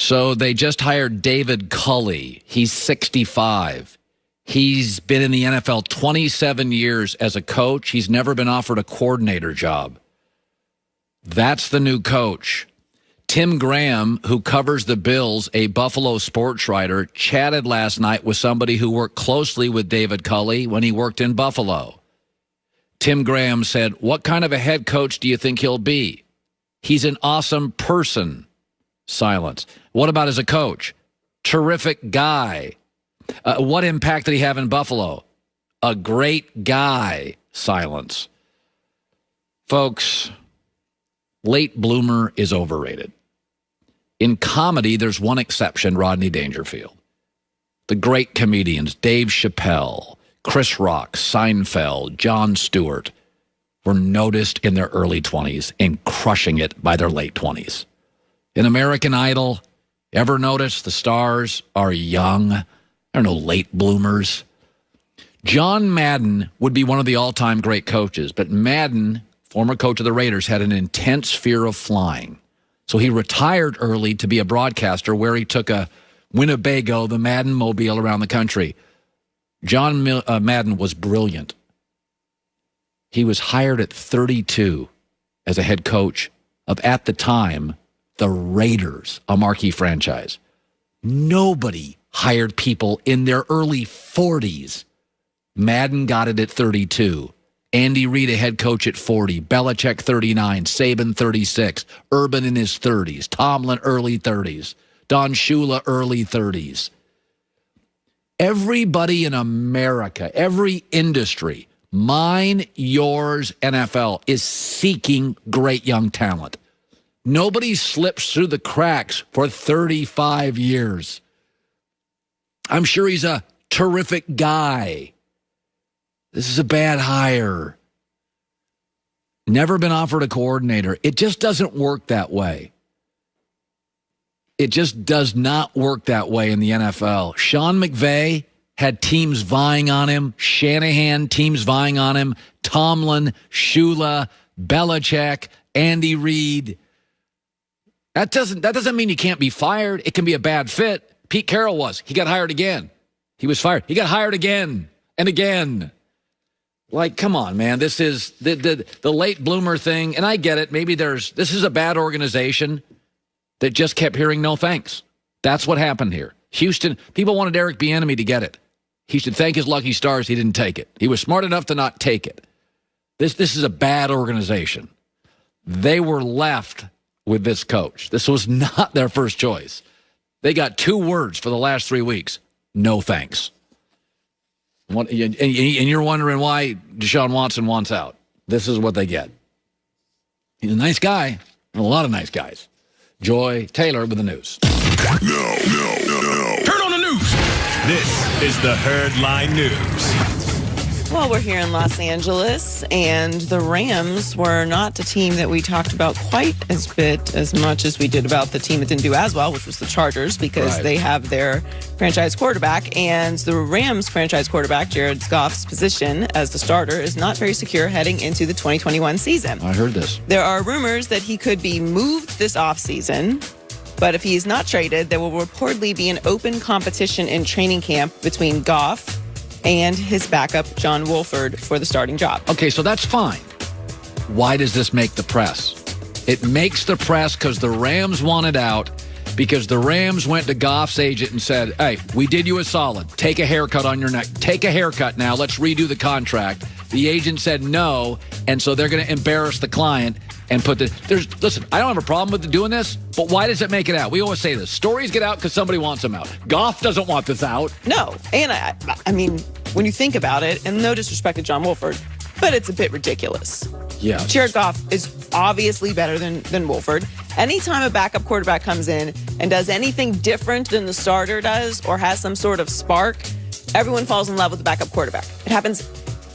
So they just hired David Culley. He's 65. He's been in the NFL 27 years as a coach. He's never been offered a coordinator job. That's the new coach. Tim Graham, who covers the Bills, a Buffalo sports writer, chatted last night with somebody who worked closely with David Culley when he worked in Buffalo. Tim Graham said, "What kind of a head coach do you think he'll be? He's an awesome person." Silence. What about as a coach? Terrific guy. What impact did he have in Buffalo? A great guy. Silence. Folks, late bloomer is overrated. In comedy, there's one exception, Rodney Dangerfield. The great comedians, Dave Chappelle, Chris Rock, Seinfeld, Jon Stewart, were noticed in their early 20s and crushing it by their late 20s. In American Idol, ever notice the stars are young? There are no late bloomers. John Madden would be one of the all-time great coaches, but Madden, former coach of the Raiders, had an intense fear of flying. So he retired early to be a broadcaster where he took a Winnebago, the Madden mobile, around the country. John Madden was brilliant. He was hired at 32 as a head coach of, at the time, the Raiders, a marquee franchise. Nobody hired people in their early 40s. Madden got it at 32. Andy Reid, a head coach at 40. Belichick, 39. Saban, 36. Urban in his 30s. Tomlin, early 30s. Don Shula, early 30s. Everybody in America, every industry, mine, yours, NFL, is seeking great young talent. Nobody slips through the cracks for 35 years. I'm sure he's a terrific guy. This is a bad hire. Never been offered a coordinator. It just doesn't work that way. It just does not work that way in the NFL. Sean McVay had teams vying on him. Shanahan, teams vying on him. Tomlin, Shula, Belichick, Andy Reid. That doesn't mean you can't be fired. It can be a bad fit. Pete Carroll was. He got hired again. He was fired. He got hired again and again. Like, come on, man. This is the late bloomer thing, and I get it. Maybe this is a bad organization that just kept hearing no thanks. That's what happened here. Houston, people wanted Eric Bieniemy to get it. He should thank his lucky stars he didn't take it. He was smart enough to not take it. This is a bad organization. They were left with this coach. This was not their first choice. They got 2 words for the last 3 weeks. No thanks. And you're wondering why Deshaun Watson wants out. This is what they get. He's a nice guy. A lot of nice guys. Joy Taylor with the news. No. Turn on the news. This is the Herdline News. Well, we're here in Los Angeles, and the Rams were not the team that we talked about quite as much as we did about the team that didn't do as well, which was the Chargers, because they have their franchise quarterback, and the Rams franchise quarterback, Jared Goff's position as the starter is not very secure heading into the 2021 season. I heard this. There are rumors that he could be moved this offseason, but if he is not traded, there will reportedly be an open competition in training camp between Goff and his backup, John Wolford, for the starting job. Okay, so that's fine. Why does this make the press? It makes the press because the Rams wanted out, because the Rams went to Goff's agent and said, hey, we did you a solid. Take a haircut on your neck. Take a haircut now. Let's redo the contract. The agent said no, and so they're going to embarrass the client and put listen, I don't have a problem with doing this, but why does it make it out? We always say this. Stories get out because somebody wants them out. Goff doesn't want this out. No. And I mean, when you think about it, and no disrespect to John Wolford, but it's a bit ridiculous. Yeah. Jared Goff is obviously better than Wolford. Anytime a backup quarterback comes in and does anything different than the starter does or has some sort of spark, everyone falls in love with the backup quarterback. It happens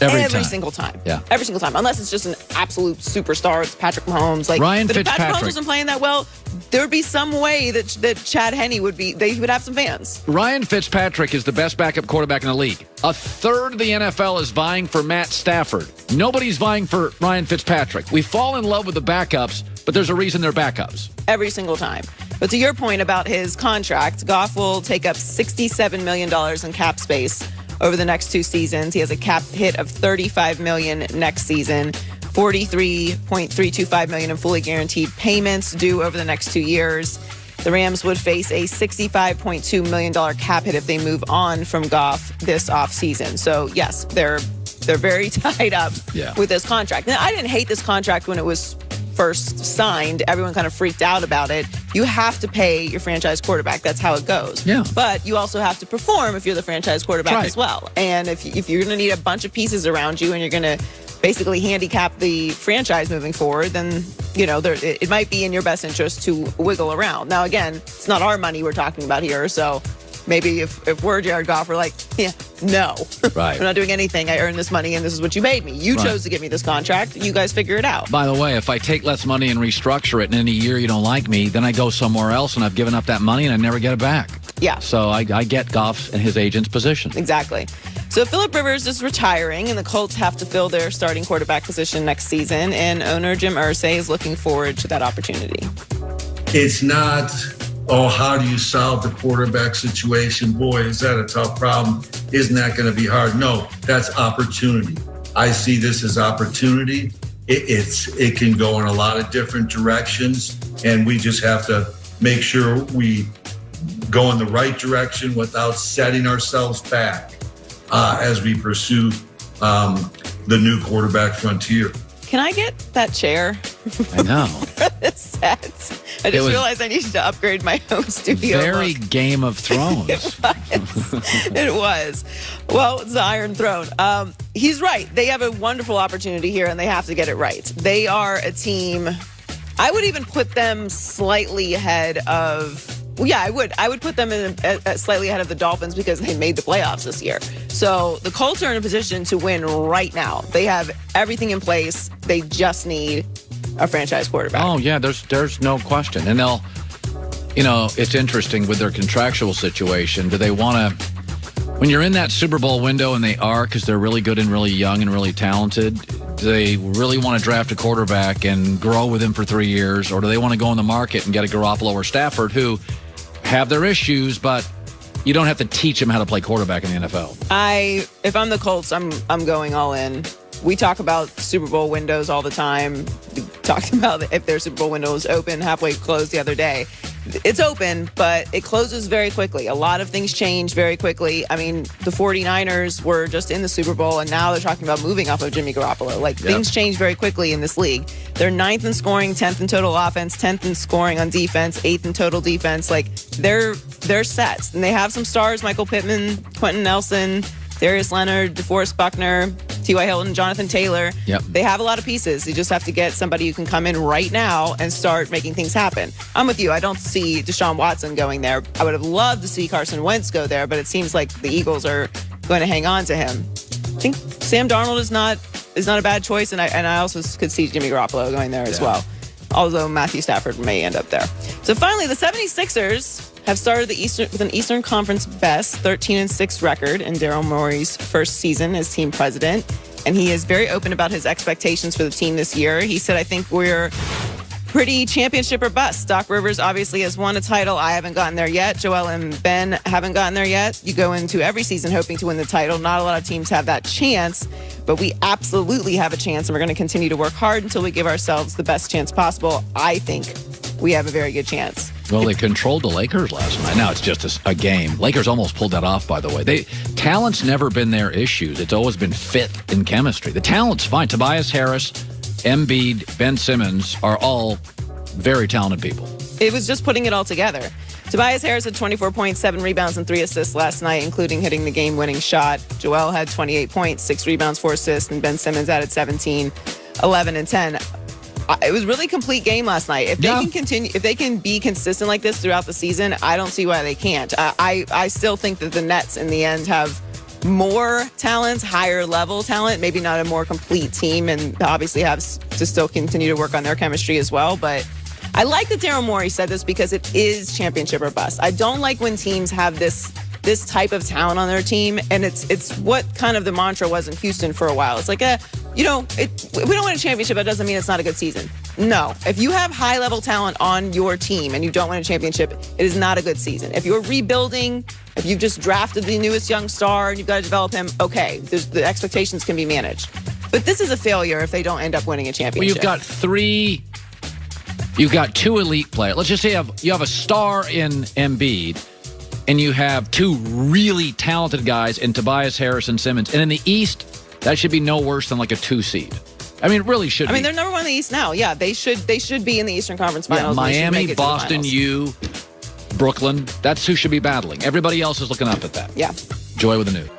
every single time. Yeah. Every single time. Unless it's just an absolute superstar. It's Patrick Mahomes. But if Patrick Mahomes wasn't playing that well, there would be some way that Chad Henne would have some fans. Ryan Fitzpatrick is the best backup quarterback in the league. A third of the NFL is vying for Matt Stafford. Nobody's vying for Ryan Fitzpatrick. We fall in love with the backups, but there's a reason they're backups. Every single time. But to your point about his contract, Goff will take up $67 million in cap space over the next 2 seasons. He has a cap hit of $35 million next season, $43.325 million in fully guaranteed payments due over the next 2 years. The Rams would face a $65.2 million cap hit if they move on from Goff this offseason. So, yes, they're very tied up with this contract. Now, I didn't hate this contract when it was first signed. Everyone kind of freaked out about it. You have to pay your franchise quarterback. That's how it goes. Yeah. But you also have to perform if you're the franchise quarterback as well. And if you're going to need a bunch of pieces around you and you're going to basically handicap the franchise moving forward, then, it might be in your best interest to wiggle around. Now, again, it's not our money we're talking about here, so maybe if we're Jared Goff, we're like, no. Right. I'm not doing anything. I earned this money, and this is what you made me. You chose to give me this contract. You guys figure it out. By the way, if I take less money and restructure it, and in a year you don't like me, then I go somewhere else, and I've given up that money, and I never get it back. Yeah. So I get Goff and his agent's position. Exactly. So Phillip Rivers is retiring, and the Colts have to fill their starting quarterback position next season, and owner Jim Irsay is looking forward to that opportunity. It's not, how do you solve the quarterback situation? Boy, is that a tough problem. Isn't that going to be hard? No, that's opportunity. I see this as opportunity. It can go in a lot of different directions, and we just have to make sure we go in the right direction without setting ourselves back as we pursue the new quarterback frontier. Can I get that chair? I know. This set. I just realized I needed to upgrade my home studio. Very Game of Thrones. It was. Well, it's the Iron Throne. He's right. They have a wonderful opportunity here, and they have to get it right. They are a team. I would even put them slightly ahead of. Well, yeah, I would. I would put them in slightly ahead of the Dolphins because they made the playoffs this year. So the Colts are in a position to win right now. They have everything in place. They just need a franchise quarterback. Oh, yeah, there's no question. And they'll, it's interesting with their contractual situation. Do they want to, when you're in that Super Bowl window, and they are because they're really good and really young and really talented, do they really want to draft a quarterback and grow with him for 3 years? Or do they want to go in the market and get a Garoppolo or Stafford who have their issues, but you don't have to teach them how to play quarterback in the NFL? If I'm the Colts, I'm going all in. We talk about Super Bowl windows all the time. We talked about if their Super Bowl window is open, halfway closed the other day. It's open, but it closes very quickly. A lot of things change very quickly. I mean, the 49ers were just in the Super Bowl, and now they're talking about moving off of Jimmy Garoppolo. Things change very quickly in this league. They're 9th in scoring, 10th in total offense, 10th in scoring on defense, 8th in total defense. They're set. And they have some stars: Michael Pittman, Quentin Nelson, Darius Leonard, DeForest Buckner, T.Y. Hilton, Jonathan Taylor. Yep. They have a lot of pieces. You just have to get somebody who can come in right now and start making things happen. I'm with you. I don't see Deshaun Watson going there. I would have loved to see Carson Wentz go there, but it seems like the Eagles are going to hang on to him. I think Sam Darnold is not a bad choice, and I also could see Jimmy Garoppolo going there as well, although Matthew Stafford may end up there. So finally, the 76ers have started with an Eastern Conference best 13-6 record in Daryl Morey's first season as team president. And he is very open about his expectations for the team this year. He said, I think we're pretty championship or bust. Doc Rivers obviously has won a title. I haven't gotten there yet. Joel and Ben haven't gotten there yet. You go into every season hoping to win the title. Not a lot of teams have that chance, but we absolutely have a chance, and we're going to continue to work hard until we give ourselves the best chance possible. I think we have a very good chance. Well, they controlled the Lakers last night. Now it's just a game. Lakers almost pulled that off, by the way. Talent's never been their issues. It's always been fit and chemistry. The talent's fine. Tobias Harris, Embiid, Ben Simmons are all very talented people. It was just putting it all together. Tobias Harris had 24 points, 7 rebounds, and 3 assists last night, including hitting the game-winning shot. Joel had 28 points, 6 rebounds, 4 assists, and Ben Simmons added 17, 11, and 10. It was a really complete game last night. If they can continue, if they can be consistent like this throughout the season, I don't see why they can't. I still think that the Nets in the end have more talent, higher level talent, maybe not a more complete team, and obviously have to still continue to work on their chemistry as well. But I like that Daryl Morey said this because it is championship or bust. I don't like when teams have this type of talent on their team, and it's what kind of the mantra was in Houston for a while. It's like, we don't win a championship, that doesn't mean it's not a good season. No. If you have high-level talent on your team and you don't win a championship, it is not a good season. If you're rebuilding, if you've just drafted the newest young star and you've got to develop him, okay, the expectations can be managed. But this is a failure if they don't end up winning a championship. Well, you've got two elite players. Let's just say you have a star in Embiid, and you have two really talented guys in Tobias Harris and Simmons. And in the East, that should be no worse than like a 2 seed. I mean, it really should be. I mean, they're number one in the East now. Yeah, they should be in the Eastern Conference Finals. Yeah, Miami, Boston, U, Brooklyn. That's who should be battling. Everybody else is looking up at that. Yeah. Joy with the news.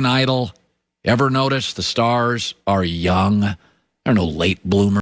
Idol. Ever notice the stars are young? They're no late bloomers.